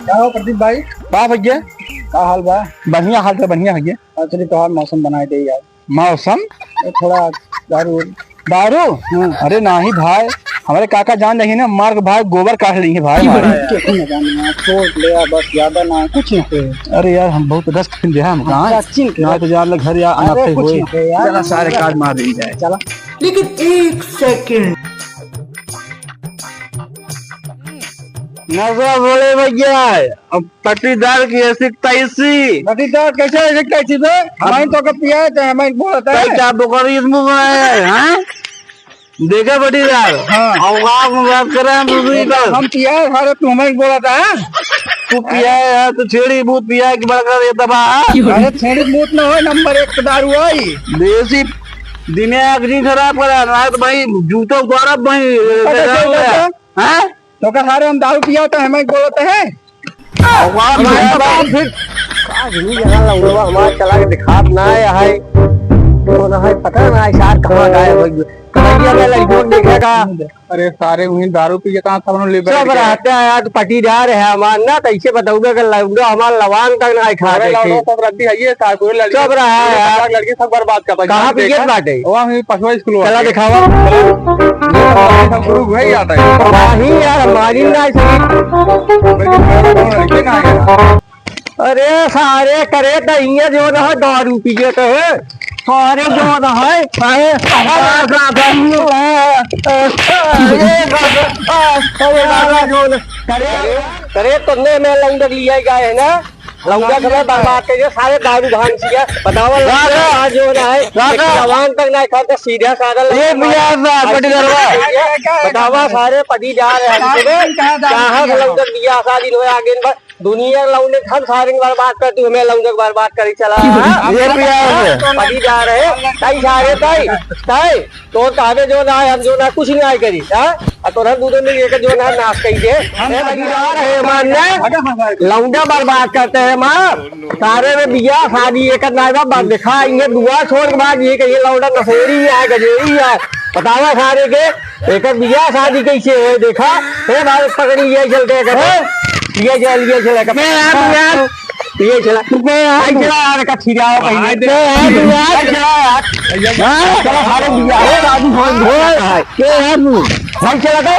क्या हो प्रदीप भाई? बा भैया का हाल बा? बढ़िया हाल है, बढ़िया भैया। एक्चुअली त्योहार मौसम बनाए दे यार, मौसम ये थोड़ा दारू। दारू? अरे नहीं भाई, हमारे काका जान रही है ना, मार के भाई गोबर काट ली है भाई हमारे। छोड़ ले बस, ज्यादा ना कुछ नहीं। अरे यार हम बहुत रस खिल दिया हम कहाँ ना तो यार घर या अनाथे हुए। चला सारे काज मार दी जाए। चला लेकिन एक सेकंड नजर बोले भैया, अब पट्टीदार की ऐसी तैसी पट्टीदार कैसे ऐसे कैसी बे? हमारे तो कब पिया है, तो हमारे बोलता है क्या बुखारी इसमें है? हाँ देखा पट्टीदार, औकात में बात कर रहे हैं हम पिया है सारे, तू हमारे बोला था। तू पिया है यार, तो छेड़ी बूथ पिया है कि बड़का ये दबा। अरे छेड़ी मूत ना हो, नंबर 1 दारू आई देसी दिमाग नहीं खराब करा ना तो भाई जूता उतारा भाई। हाँ तो क्या सारे हम दारू पिया तो हमें बोलते हैं। फिर हमारे चला के दिखा ना है, पता ना यार कहाँ गायब कन्हैया में लड़कियों को देखेगा। अरे सारे वहीं दारू पी के कहाँ सब ले सब रहते हैं यार, तो पटीदार है हमारे ना, तो ऐसे बताऊंगा कि लौंडा हमारा लवांग तक ना खा रहे थे। सब रद्दी है ये सब रहा है यार, लड़की सब बर्बाद करता है। कहाँ पे ये बाटे? वहाँ पशुआ स्कूल चला दिखावा। सब गुरु वही आता है। नहीं यार हमारी ना अरे सारे करे तो ये जो ना दारू पिए तो है सारे जो ना है करे तुमने में लौंडा लिया गया है ना, लौंडा समय बर्बाद कर सारे दारू भांग सिया बताओ आज जो ना है जवान तक ना खाता सीधा साधा बतावा सारे पटी जा रहे हैं लौंडा दिया शादी हो आगे दुनिया लौंडे हम सारे बर्बाद कर, तू हमें लौंडे बर्बाद करी चला पटी जा रहे कई सारे तई तो कहे जो ना हम जो ना कुछ नहीं करी तो दूध में जो ना नाश कही दे लौंडा बर्बाद करते हैं माँ सारे में बिया शादी एक दिखा दुआ छोड़ के बाद ये कहिए लौंडा नशेड़ी है गजेरी है बतावा सारे के एक बिया शादी कैसे है देखा है भारत पकड़ लिया चलते ये चला ये चला चला का छिड़ा चला सारे बिया चला तो